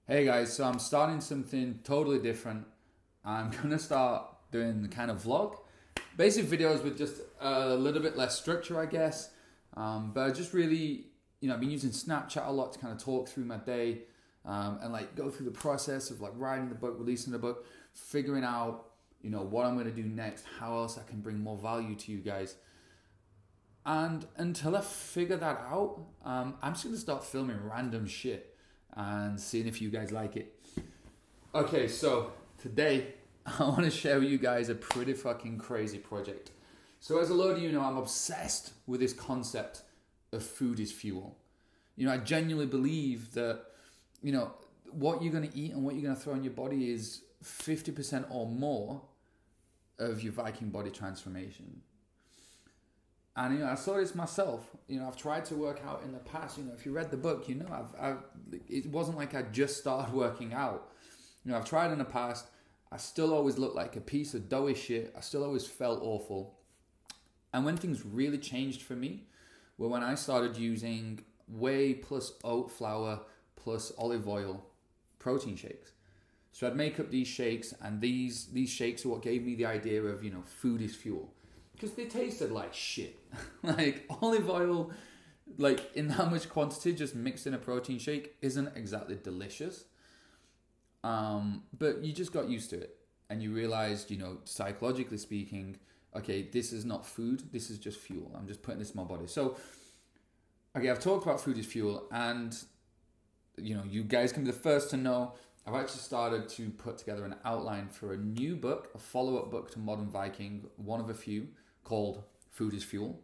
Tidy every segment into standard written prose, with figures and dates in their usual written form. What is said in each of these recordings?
Hey guys, so I'm starting something totally different. I'm gonna start doing the kind of vlog, basic videos with just a little bit less structure, I guess. But I just really, I've been using Snapchat a lot to kind of talk through my day, and like go through the process of like writing the book, releasing the book, figuring out, what I'm gonna do next, how else I can bring more value to you guys. And until I figure that out, I'm just gonna start filming random shit and seeing if you guys like it. Okay, so today I want to share with you guys a pretty fucking crazy project. So, as a lot of you know, I'm obsessed with this concept of food is fuel. I genuinely believe that, what you're gonna eat and what you're gonna throw in your body is 50% or more of your Viking body transformation. And I saw this myself. I've tried to work out in the past. If you read the book, it wasn't like I just started working out. I've tried in the past. I still always looked like a piece of doughy shit. I still always felt awful. And when things really changed for me were when I started using whey plus oat flour plus olive oil protein shakes. So I'd make up these shakes, and these shakes are what gave me the idea of food is fuel, because they tasted like shit. Like olive oil, like in that much quantity, just mixed in a protein shake, isn't exactly delicious. But you just got used to it, and you realized, psychologically speaking, okay, this is not food. This is just fuel. I'm just putting this in my body. So, okay, I've talked about food is fuel, and you guys can be the first to know. I've actually started to put together an outline for a new book, a follow-up book to Modern Viking, one of a few, called Food is Fuel.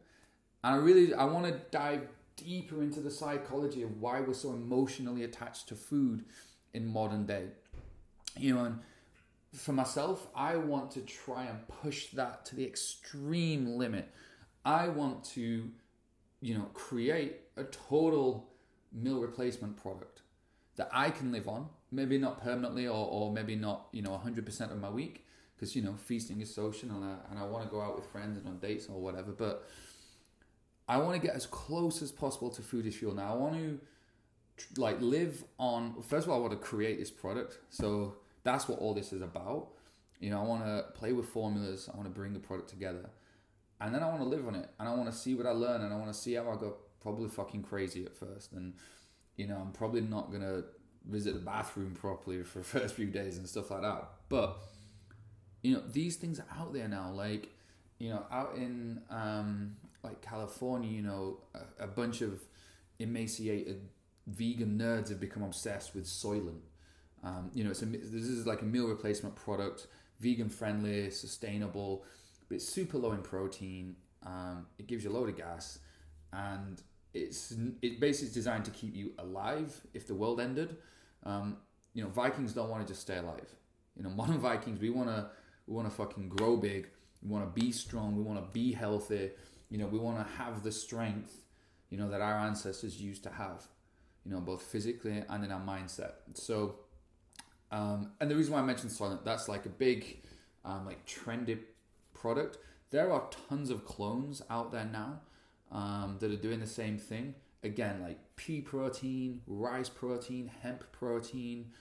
And I want to dive deeper into the psychology of why we're so emotionally attached to food in modern day. And for myself, I want to try and push that to the extreme limit. I want to, create a total meal replacement product that I can live on, maybe not permanently or maybe not, 100% of my week, because, feasting is social, and I want to go out with friends and on dates or whatever, but I want to get as close as possible to food is fuel. Now, I want to live on, first of all, I want to create this product, so that's what all this is about. I want to play with formulas, I want to bring the product together, and then I want to live on it, and I want to see what I learn, and I want to see how I go probably fucking crazy at first, and I'm probably not going to visit the bathroom properly for the first few days and stuff like that. But, these things are out there now. Like, out in, like California, a bunch of emaciated vegan nerds have become obsessed with Soylent. This is like a meal replacement product, vegan friendly, sustainable, but it's super low in protein. It gives you a load of gas, and it basically designed to keep you alive if the world ended. Vikings don't want to just stay alive. Modern Vikings, we want to fucking grow big. We want to be strong. We want to be healthy. We want to have the strength, that our ancestors used to have, both physically and in our mindset. So, and the reason why I mentioned Soylent, that's like a big, like trendy product. There are tons of clones out there now, that are doing the same thing. Again, like pea protein, rice protein, hemp protein,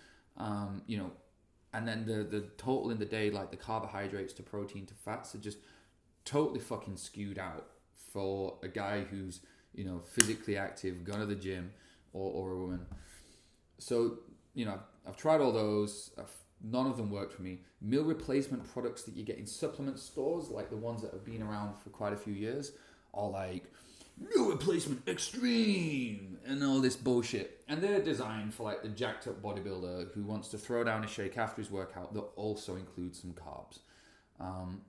and then the total in the day, like the carbohydrates to protein to fats, are just totally fucking skewed out for a guy who's, physically active, gone to the gym, or a woman. So, I've tried all those. None of them worked for me. Meal replacement products that you get in supplement stores, like the ones that have been around for quite a few years, are like meal replacement extreme and all this bullshit, and they're designed for like the jacked up bodybuilder who wants to throw down a shake after his workout that also includes some carbs.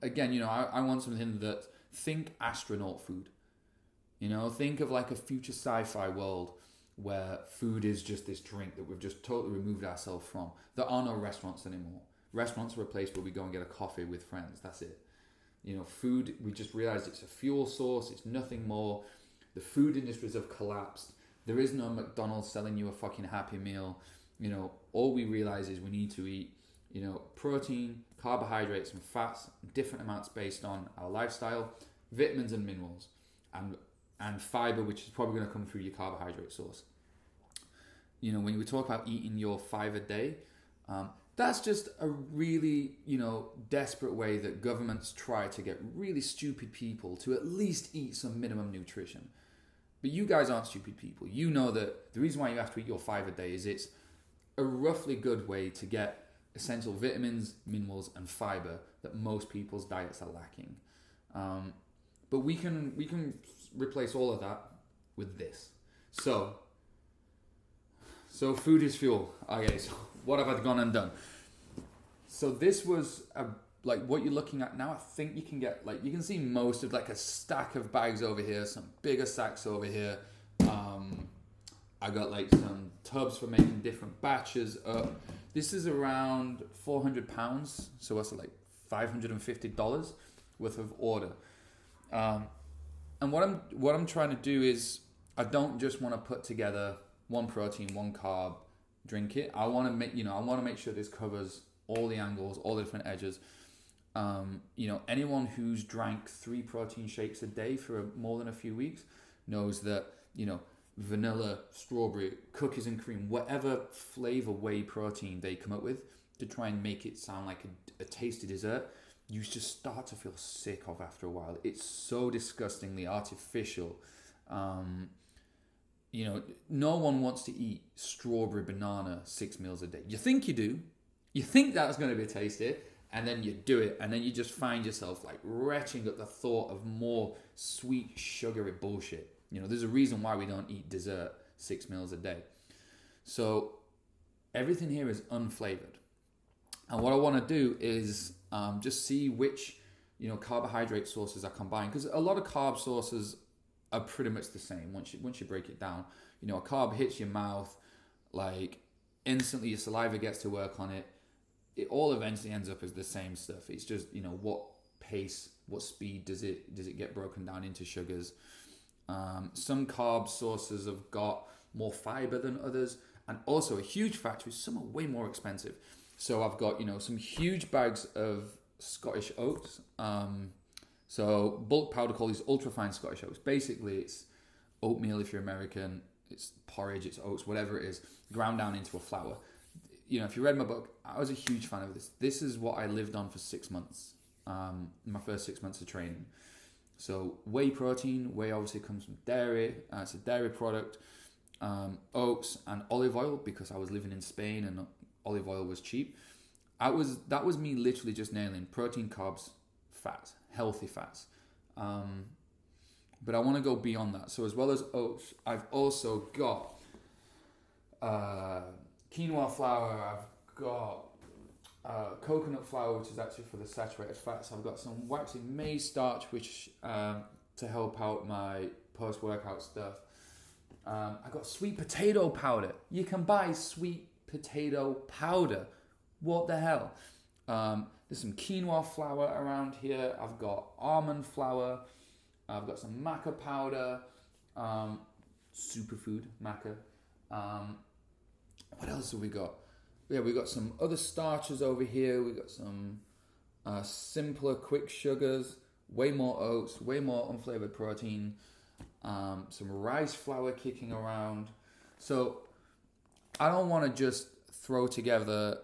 Again, I want something that, think astronaut food. Think of like a future sci-fi world where food is just this drink that we've just totally removed ourselves from. There are no restaurants anymore. Restaurants are a place where we go and get a coffee with friends. That's it. Food, we just realized it's a fuel source. It's nothing more. The food industries have collapsed. There is no McDonald's selling you a fucking Happy Meal. All we realize is we need to eat, protein, carbohydrates, and fats, different amounts based on our lifestyle, vitamins and minerals, and fiber, which is probably going to come through your carbohydrate source. when we talk about eating your 5 a day, that's just a really, desperate way that governments try to get really stupid people to at least eat some minimum nutrition. But you guys aren't stupid people. You know that the reason why you have to eat your 5 a day is it's a roughly good way to get essential vitamins, minerals, and fiber that most people's diets are lacking. But we can replace all of that with this. So food is fuel. Okay, so what have I gone and done? So this was what you're looking at now. I think you can get you can see most of a stack of bags over here, some bigger sacks over here. I got some tubs for making different batches up. This is around 400 pounds, so that's $550 worth of order. And what I'm trying to do is I don't just want to put together one protein, one carb, drink it. I want to make sure this covers all the angles, all the different edges. Anyone who's drank 3 protein shakes a day for more than a few weeks knows that, vanilla, strawberry, cookies and cream, whatever flavor whey protein they come up with to try and make it sound like a tasty dessert, you just start to feel sick of after a while. It's so disgustingly artificial. No one wants to eat strawberry banana 6 meals a day. You think you do. You think that's going to be tasty, and then you do it, and then you just find yourself retching at the thought of more sweet, sugary bullshit. There's a reason why we don't eat dessert 6 meals a day. So everything here is unflavored. And what I want to do is just see which, carbohydrate sources I combine, because a lot of carb sources are pretty much the same once you break it down. A carb hits your mouth, instantly your saliva gets to work on it. It all eventually ends up as the same stuff. It's just, what pace, what speed does it get broken down into sugars. Some carb sources have got more fiber than others, and also a huge factor is some are way more expensive. So I've got, some huge bags of Scottish oats. So bulk powder, call these ultra-fine Scottish oats. Basically, it's oatmeal if you're American, it's porridge, it's oats, whatever it is, ground down into a flour. If you read my book, I was a huge fan of this. This is what I lived on for 6 months, my first 6 months of training. So whey protein, whey obviously comes from dairy, it's a dairy product, oats and olive oil, because I was living in Spain and olive oil was cheap. That was me literally just nailing protein, carbs, fat, healthy fats. But I want to go beyond that. So as well as oats, I've also got quinoa flour, I've got coconut flour, which is actually for the saturated fats. I've got some waxy maize starch, which to help out my post-workout stuff. I've got sweet potato powder. You can buy sweet potato powder. What the hell? There's some quinoa flour around here. I've got almond flour. I've got some maca powder. Superfood maca. What else have we got? Yeah, we got some other starches over here. We got some simpler, quick sugars. Way more oats. Way more unflavored protein. Some rice flour kicking around. So I don't want to just throw together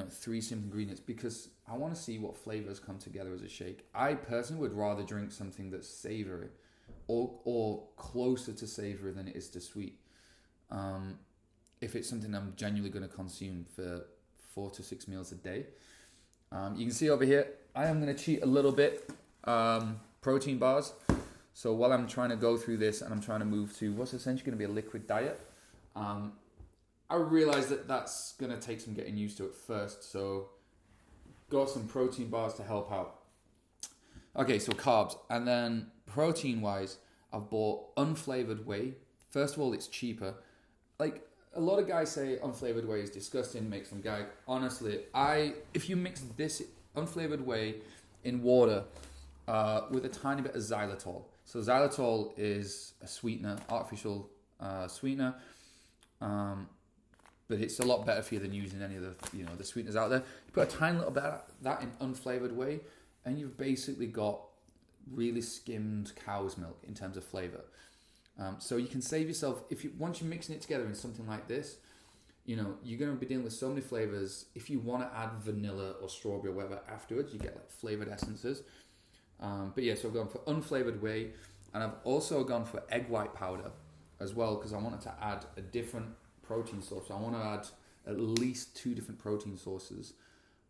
3 simple ingredients, because I want to see what flavors come together as a shake. I personally would rather drink something that's savory or closer to savory than it is to sweet. If it's something I'm genuinely going to consume for 4 to 6 meals a day. You can see over here, I am going to cheat a little bit. Protein bars. So while I'm trying to go through this and I'm trying to move to what's essentially going to be a liquid diet, I realize that that's going to take some getting used to at first. So got some protein bars to help out. Okay, so carbs. And then protein-wise, I've bought unflavored whey. First of all, it's cheaper. A lot of guys say unflavored whey is disgusting, makes them gag. Honestly, if you mix this unflavored whey in water with a tiny bit of xylitol. So xylitol is a sweetener, artificial sweetener. But it's a lot better for you than using any of the sweeteners out there. You put a tiny little bit of that in unflavored whey, and you've basically got really skimmed cow's milk in terms of flavor. So you can save yourself, once you're mixing it together in something like this, you're going to be dealing with so many flavors. If you want to add vanilla or strawberry or whatever afterwards, you get like flavored essences. But yeah, so I've gone for unflavored whey, and I've also gone for egg white powder as well, because I wanted to add a different protein source. So I want to add at least 2 different protein sources,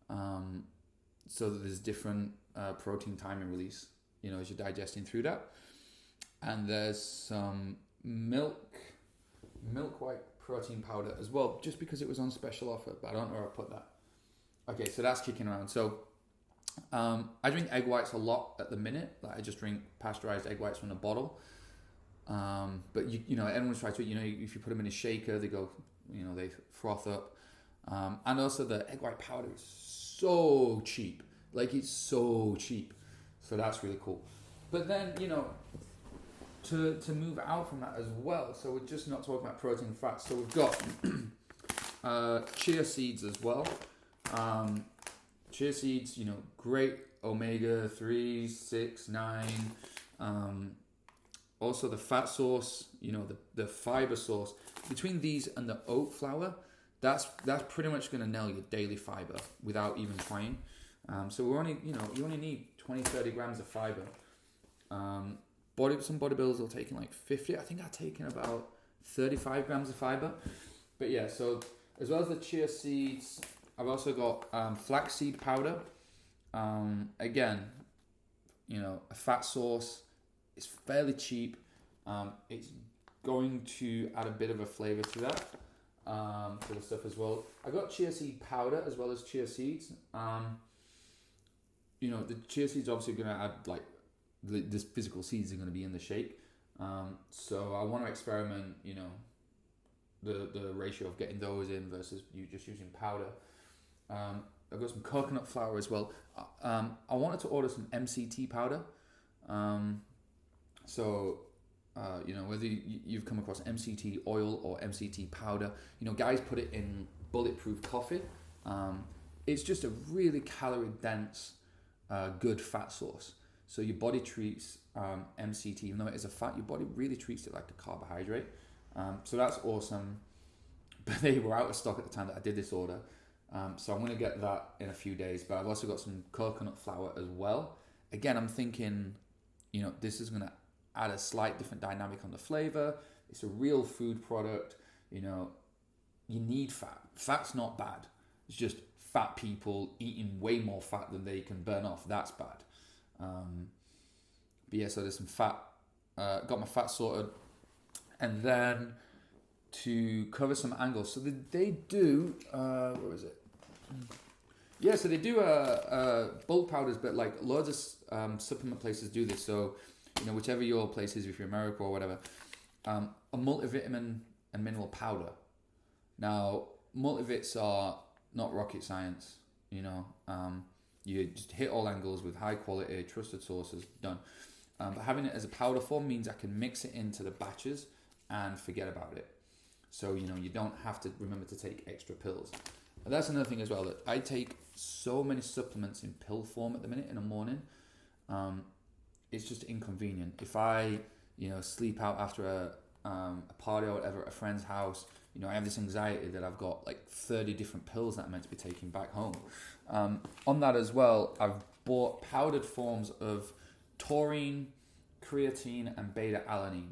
so that there's different protein time and release, as you're digesting through that. And there's some milk white protein powder as well, just because it was on special offer, but I don't know where I put that. Okay, so that's kicking around. So I drink egg whites a lot at the minute. Like, I just drink pasteurized egg whites from a bottle. But everyone's tried to, if you put them in a shaker, they go, they froth up. And also the egg white powder is so cheap. Like, it's so cheap. So that's really cool. But then, to move out from that as well, so we're just not talking about protein and fats. So we've got chia seeds as well. Chia seeds, great omega 3, 6, 9. Also the fat source, the fiber source. Between these and the oat flour, that's pretty much going to nail your daily fiber without even trying. So we're only, you only need 20, 30 grams of fiber. Some bodybuilders will take in like 50. I think I've taken about 35 grams of fiber. But yeah, so as well as the chia seeds, I've also got flaxseed powder. Again, a fat source. It's fairly cheap. It's going to add a bit of a flavor to that, to the stuff as well. I got chia seed powder as well as chia seeds. The chia seeds obviously going to add like the physical seeds are going to be in the shake. So I want to experiment, the ratio of getting those in versus you just using powder. I've got some coconut flour as well. I wanted to order some MCT powder. Whether you've come across MCT oil or MCT powder, guys put it in bulletproof coffee. It's just a really calorie dense, good fat source. So your body treats MCT, even though it is a fat, your body really treats it like a carbohydrate. So that's awesome. But they were out of stock at the time that I did this order. So I'm going to get that in a few days. But I've also got some coconut flour as well. Again, I'm thinking, this is going to add a slight different dynamic on the flavor. It's a real food product. You need fat. Fat's not bad. It's just fat people eating way more fat than they can burn off. That's bad. But yeah, so there's some fat. Got my fat sorted. And then to cover some angles. So they do, where is it? Yeah, so they do bulk powders, but like loads of supplement places do this. So, whichever your place is, if you're America or whatever, a multivitamin and mineral powder. Now, multivits are not rocket science, you just hit all angles with high quality, trusted sources, done. But having it as a powder form means I can mix it into the batches and forget about it. So, you don't have to remember to take extra pills. And that's another thing as well, that I take so many supplements in pill form at the minute in the morning. It's just inconvenient. If I, sleep out after a party or whatever at a friend's house, I have this anxiety that I've got like 30 different pills that I'm meant to be taking back home. On that as well, I've bought powdered forms of taurine, creatine, and beta-alanine.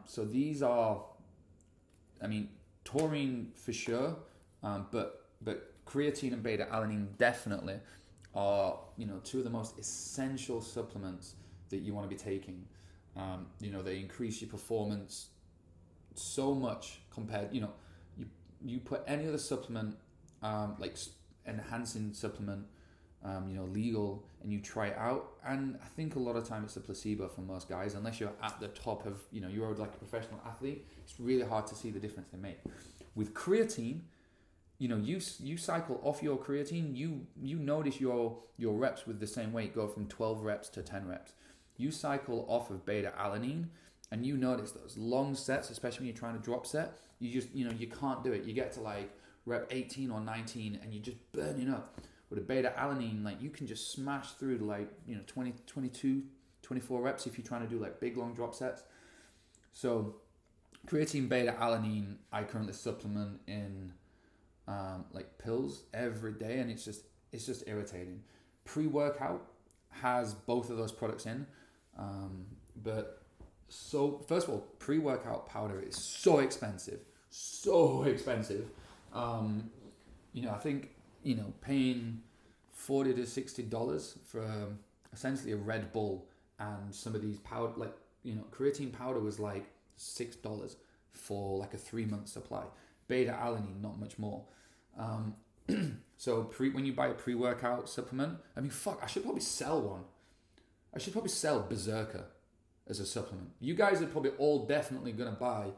So these are, taurine for sure, but creatine and beta-alanine definitely are, two of the most essential supplements that you want to be taking. They increase your performance so much compared, you put any other supplement, like enhancing supplement, legal, and you try it out, and I think a lot of time it's a placebo for most guys, unless you're at the top of, you're like a professional athlete. It's really hard to see the difference they make. With creatine, you cycle off your creatine, you notice your reps with the same weight go from 12 reps to 10 reps. You cycle off of beta-alanine, and you notice those long sets, especially when you're trying to drop set, you just, you can't do it. You get to like rep 18 or 19 and you're just burning up. With a beta-alanine, like you can just smash through to like, 20, 22, 24 reps if you're trying to do like big long drop sets. So Creatine beta alanine, I currently supplement in like pills every day, and it's just irritating. Pre-workout has both of those products in, but so first of all, pre-workout powder is so expensive, so expensive. I think paying $40 to $60 for essentially a Red Bull and some of these powder, like creatine powder was like $6 for like a 3-month supply. Beta alanine, not much more. So when you buy a pre-workout supplement, I mean, fuck, I should probably sell one. I should probably sell Berserker as a supplement. You guys are probably all definitely going to buy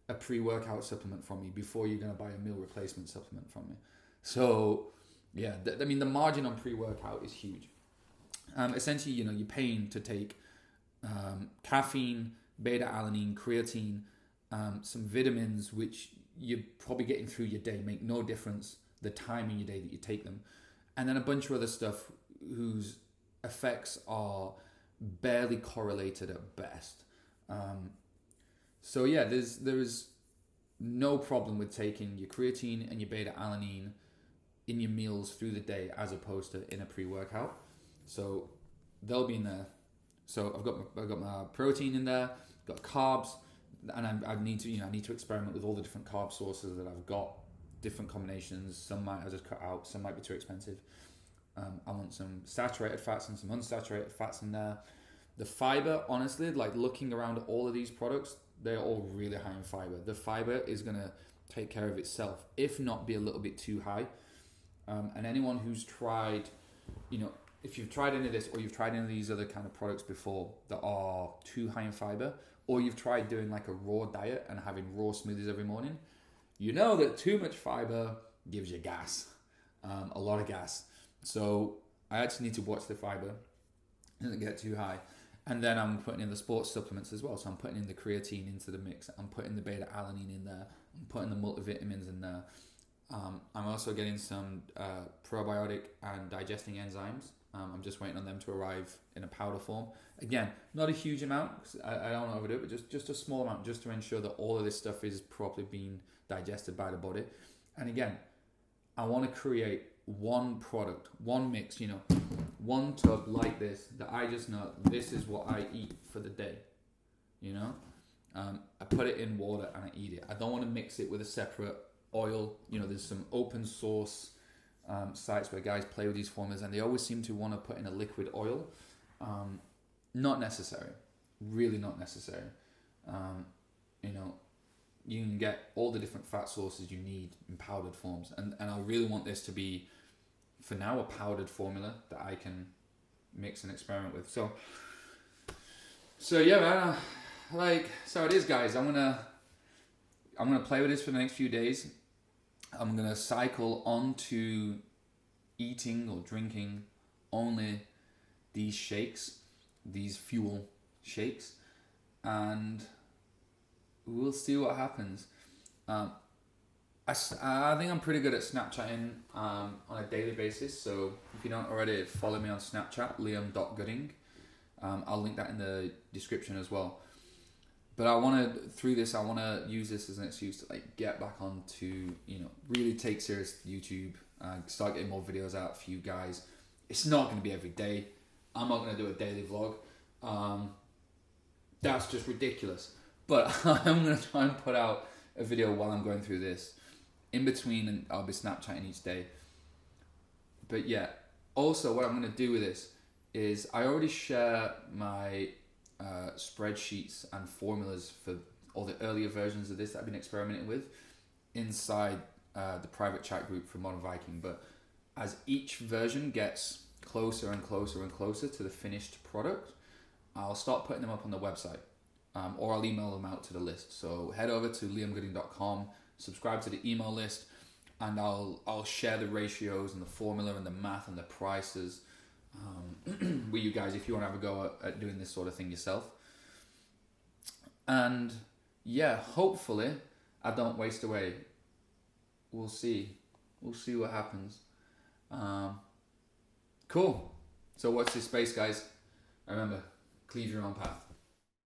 a pre-workout supplement from me before you're going to buy a meal replacement supplement from me. So, yeah, the margin on pre-workout is huge. Essentially, you're paying to take caffeine, beta-alanine, creatine, some vitamins, which you're probably getting through your day, make no difference the time in your day that you take them. And then a bunch of other stuff whose effects are barely correlated at best. So yeah, there's no problem with taking your creatine and your beta-alanine in your meals through the day as opposed to in a pre-workout. So they'll be in there. So I've got my protein in there, got carbs, and I need to experiment with all the different carb sources that I've got, different combinations. Some might I just cut out, some might be too expensive. I want some saturated fats and some unsaturated fats in there. The fiber, honestly, like looking around at all of these products, they're all really high in fiber. The fiber is going to take care of itself, if not be a little bit too high. And anyone who's tried, if you've tried any of this or you've tried any of these other kind of products before that are too high in fiber, or you've tried doing like a raw diet and having raw smoothies every morning, you know that too much fiber gives you gas, a lot of gas. So I actually need to watch the fiber, it doesn't get too high. And then I'm putting in the sports supplements as well. So I'm putting in the creatine into the mix. I'm putting the beta-alanine in there. I'm putting the multivitamins in there. I'm also getting some probiotic and digesting enzymes. I'm just waiting on them to arrive in a powder form. Again, not a huge amount, 'cause I don't want to overdo it, but just a small amount, just to ensure that all of this stuff is properly being digested by the body. And again, I want to create one product, one mix, one tub like this that I just know this is what I eat for the day. I put it in water and I eat it. I don't want to mix it with a separate oil. There's some open source sites where guys play with these formulas and they always seem to want to put in a liquid oil. Not necessary, really not necessary. You can get all the different fat sources you need in powdered forms, and I really want this to be, for now, a powdered formula that I can mix and experiment with. So yeah, man, so it is, guys. I'm gonna play with this for the next few days. I'm gonna cycle onto eating or drinking only these shakes, these Füel shakes, and we'll see what happens. I think I'm pretty good at Snapchatting on a daily basis. So if you don't already, follow me on Snapchat, liam.gooding. I'll link that in the description as well. But I want to use this as an excuse to get back onto, really take serious YouTube, start getting more videos out for you guys. It's not going to be every day. I'm not going to do a daily vlog. That's just ridiculous. But I'm going to try and put out a video while I'm going through this. In between, and I'll be Snapchatting each day. But yeah, also what I'm going to do with this is I already share my spreadsheets and formulas for all the earlier versions of this that I've been experimenting with inside the private chat group for Modern Viking. But as each version gets closer and closer and closer to the finished product, I'll start putting them up on the website, or I'll email them out to the list. So head over to liamgooding.com, subscribe to the email list, and I'll share the ratios and the formula and the math and the prices with you guys if you want to have a go at doing this sort of thing yourself. And yeah, hopefully I don't waste away. We'll see what happens. Cool. So watch this space, guys. Remember, cleave your own path.